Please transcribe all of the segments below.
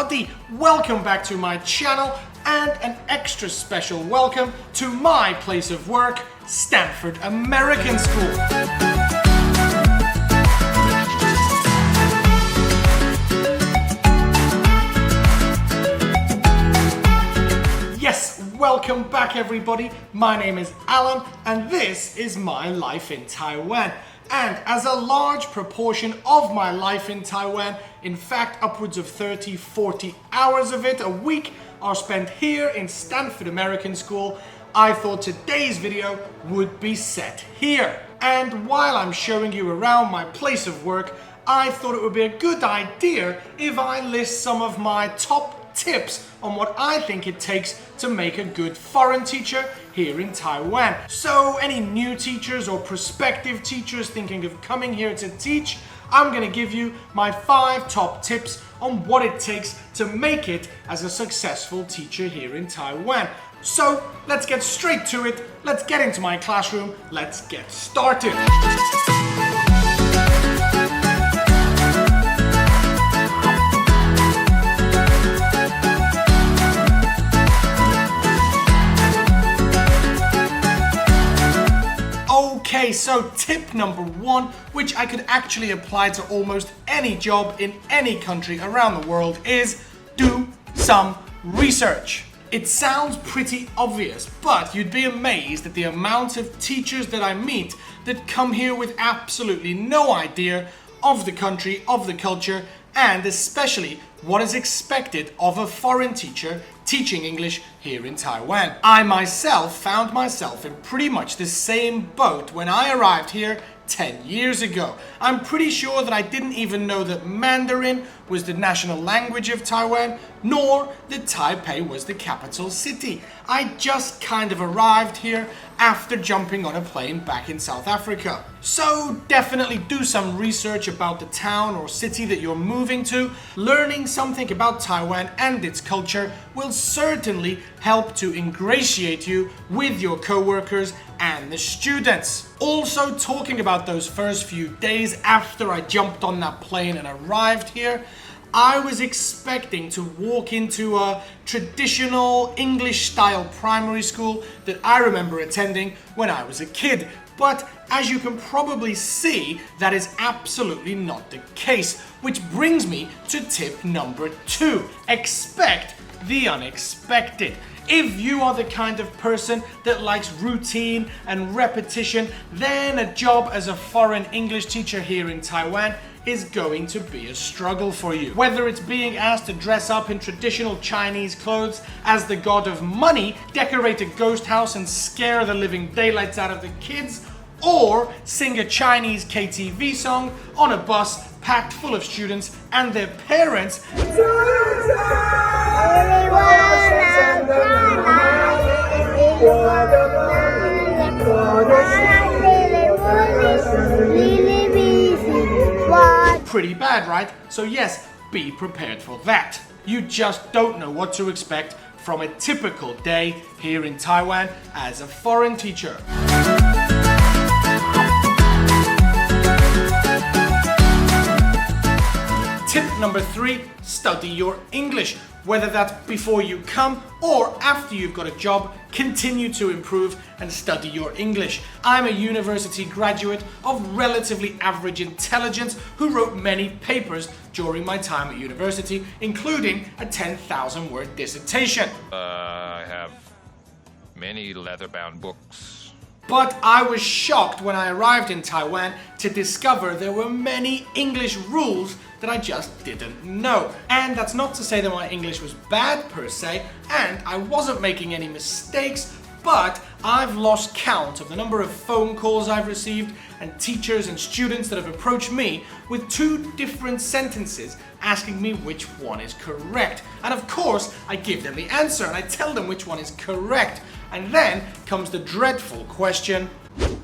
everybody! Welcome back to my channel and an extra special welcome to my place of work, Stanford American School. Yes, welcome back everybody. My name is Alan and this is my life in Taiwan. And as a large proportion of my life in Taiwan, in fact upwards of 30-40 hours of it a week are spent here in Stanford American School, I thought today's video would be set here. And while I'm showing you around my place of work, I thought it would be a good idea if I list some of my top tips on what I think it takes to make a good foreign teacher here in Taiwan. So any new teachers or prospective teachers thinking of coming here to teach, I'm going to give you my 5 top tips on what it takes to make it as a successful teacher here in Taiwan. So let's get straight to it. Let's get into my classroom. Let's get started. Okay, so tip number 1, which I could actually apply to almost any job in any country around the world, is do some research. It sounds pretty obvious, but you'd be amazed at the amount of teachers that I meet that come here with absolutely no idea of the country, of the culture, and especially what is expected of a foreign teacher teaching English here in Taiwan. I myself found myself in pretty much the same boat when I arrived here 10 years ago. I'm pretty sure that I didn't even know that Mandarin was the national language of Taiwan, nor that Taipei was the capital city. I just kind of arrived here after jumping on a plane back in South Africa. So definitely do some research about the town or city that you're moving to. Learning something about Taiwan and its culture will certainly help to ingratiate you with your co-workers and the students. Also, talking about those first few days after I jumped on that plane and arrived here, I was expecting to walk into a traditional English-style primary school that I remember attending when I was a kid. But as you can probably see, that is absolutely not the case. Which brings me to tip number 2. Expect the unexpected. If you are the kind of person that likes routine and repetition, then a job as a foreign English teacher here in Taiwan is going to be a struggle for you. Whether it's being asked to dress up in traditional Chinese clothes as the god of money, decorate a ghost house and scare the living daylights out of the kids, or sing a Chinese KTV song on a bus packed full of students and their parents, pretty bad, right? So yes, be prepared for that. You just don't know what to expect from a typical day here in Taiwan as a foreign teacher. Tip number 3, study your English. Whether that's before you come or after you've got a job, continue to improve and study your English. I'm a university graduate of relatively average intelligence who wrote many papers during my time at university, including a 10,000-word dissertation. I have many leather-bound books. But I was shocked when I arrived in Taiwan to discover there were many English rules that I just didn't know. And that's not to say that my English was bad per se, and I wasn't making any mistakes, but I've lost count of the number of phone calls I've received and teachers and students that have approached me with 2 different sentences asking me which one is correct. And of course, I give them the answer and I tell them which one is correct. And then comes the dreadful question,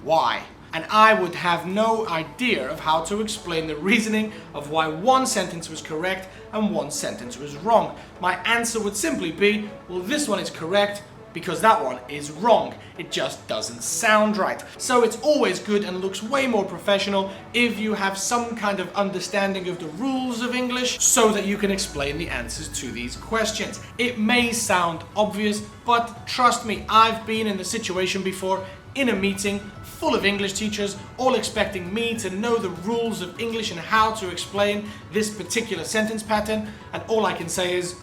why? And I would have no idea of how to explain the reasoning of why one sentence was correct and one sentence was wrong. My answer would simply be, well, this one is correct because that one is wrong. It just doesn't sound right. So it's always good and looks way more professional if you have some kind of understanding of the rules of English so that you can explain the answers to these questions. It may sound obvious, but trust me, I've been in the situation before in a meeting full of English teachers all expecting me to know the rules of English and how to explain this particular sentence pattern, and all I can say is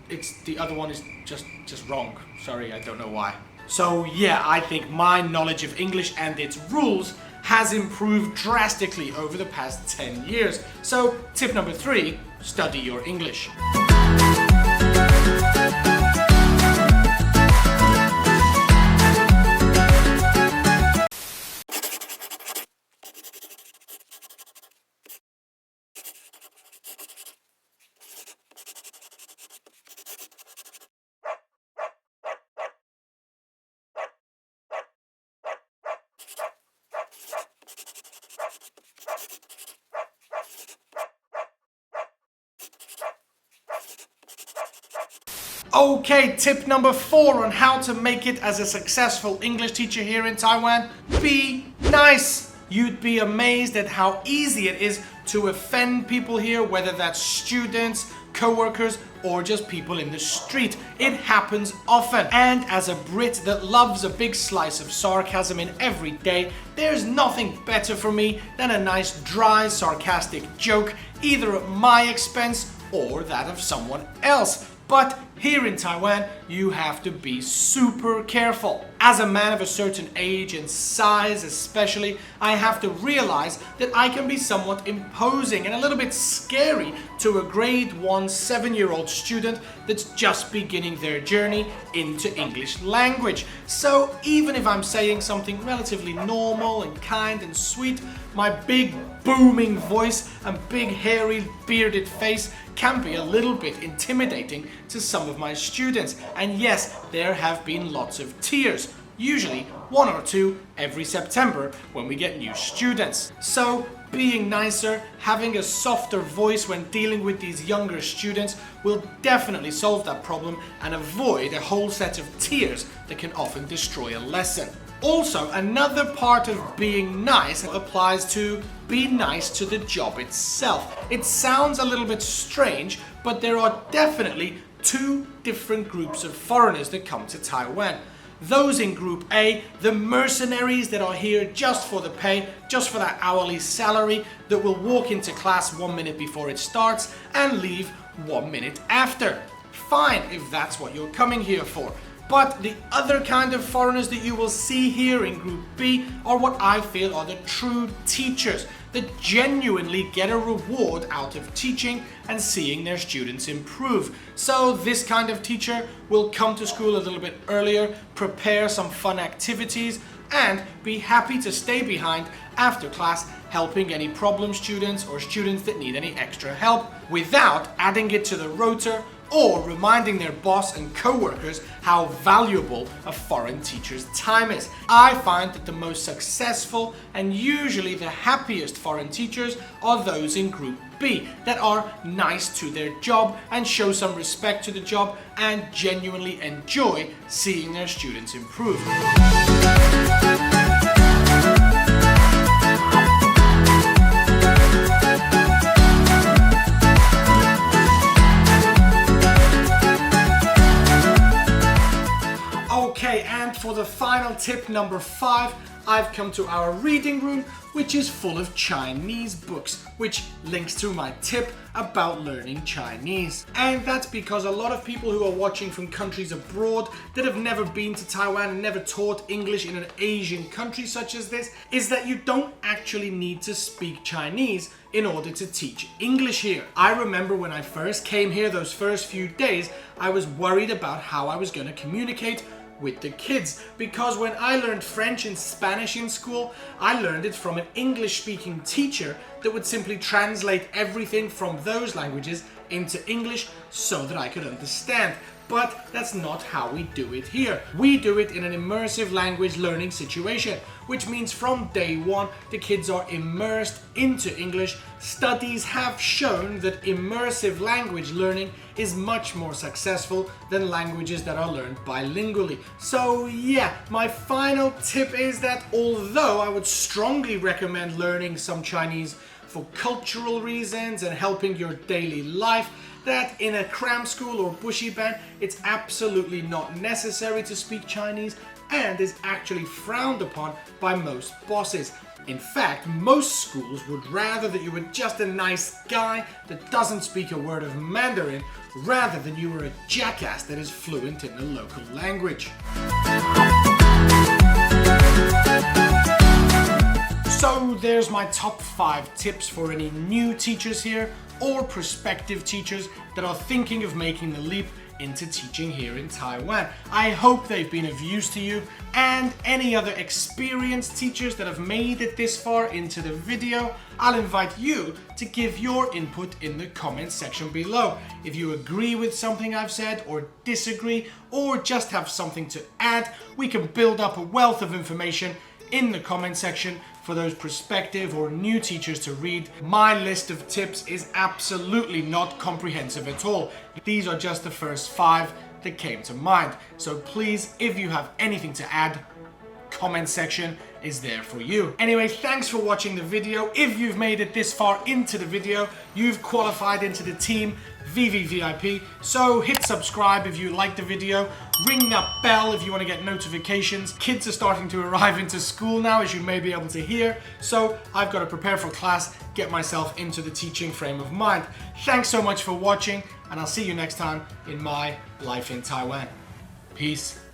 the other one is just wrong. Sorry, I don't know why. So yeah, I think my knowledge of English and its rules has improved drastically over the past 10 years. So tip number 3, study your English. Okay, tip number 4 on how to make it as a successful English teacher here in Taiwan. Be nice. You'd be amazed at how easy it is to offend people here, whether that's students, co-workers, or just people in the street. It happens often. And as a Brit that loves a big slice of sarcasm in every day, there's nothing better for me than a nice dry sarcastic joke, either at my expense or that of someone else. But here in Taiwan, you have to be super careful. As a man of a certain age and size especially, I have to realize that I can be somewhat imposing and a little bit scary to a grade 1 7-year-old student that's just beginning their journey into English language. So even if I'm saying something relatively normal and kind and sweet, my big booming voice and big hairy bearded face can be a little bit intimidating to some of my students. And yes, there have been lots of tears, usually 1 or 2 every September when we get new students. So being nicer, having a softer voice when dealing with these younger students will definitely solve that problem and avoid a whole set of tears that can often destroy a lesson. Also, another part of being nice applies to be nice to the job itself. It sounds a little bit strange, but there are definitely 2 different groups of foreigners that come to Taiwan. Those in Group A, the mercenaries that are here just for the pay, just for that hourly salary, that will walk into class 1 minute before it starts and leave 1 minute after. Fine, if that's what you're coming here for. But the other kind of foreigners that you will see here in Group B are what I feel are the true teachers that genuinely get a reward out of teaching and seeing their students improve. So this kind of teacher will come to school a little bit earlier, prepare some fun activities, and be happy to stay behind after class helping any problem students or students that need any extra help without adding it to the rota or reminding their boss and co-workers how valuable a foreign teacher's time is. I find that the most successful and usually the happiest foreign teachers are those in Group B that are nice to their job and show some respect to the job and genuinely enjoy seeing their students improve. Okay, and for the final tip, number 5, I've come to our reading room, which is full of Chinese books, which links to my tip about learning Chinese. And that's because a lot of people who are watching from countries abroad that have never been to Taiwan and never taught English in an Asian country such as this, is that you don't actually need to speak Chinese in order to teach English here. I remember when I first came here, those first few days, I was worried about how I was going to communicate with the kids, because when I learned French and Spanish in school, I learned it from an English-speaking teacher that would simply translate everything from those languages into English so that I could understand. But that's not how we do it here. We do it in an immersive language learning situation, which means from day one, the kids are immersed into English. Studies have shown that immersive language learning is much more successful than languages that are learned bilingually. So yeah, my final tip is that although I would strongly recommend learning some Chinese for cultural reasons and helping your daily life, that in a cram school or bushi ban, it's absolutely not necessary to speak Chinese and is actually frowned upon by most bosses. In fact, most schools would rather that you were just a nice guy that doesn't speak a word of Mandarin rather than you were a jackass that is fluent in the local language. So there's my top 5 tips for any new teachers here or prospective teachers that are thinking of making the leap into teaching here in Taiwan. I hope they've been of use to you, and any other experienced teachers that have made it this far into the video, I'll invite you to give your input in the comment section below. If you agree with something I've said or disagree or just have something to add, we can build up a wealth of information in the comment section for those prospective or new teachers to read. My list of tips is absolutely not comprehensive at all. These are just the first 5 that came to mind. So please, if you have anything to add, comment section is there for you. Anyway, thanks for watching the video. If you've made it this far into the video, you've qualified into the team VVVIP. So hit subscribe if you like the video. Ring that bell if you want to get notifications. Kids are starting to arrive into school now, as you may be able to hear. So I've got to prepare for class, get myself into the teaching frame of mind. Thanks so much for watching, and I'll see you next time in my life in Taiwan. Peace.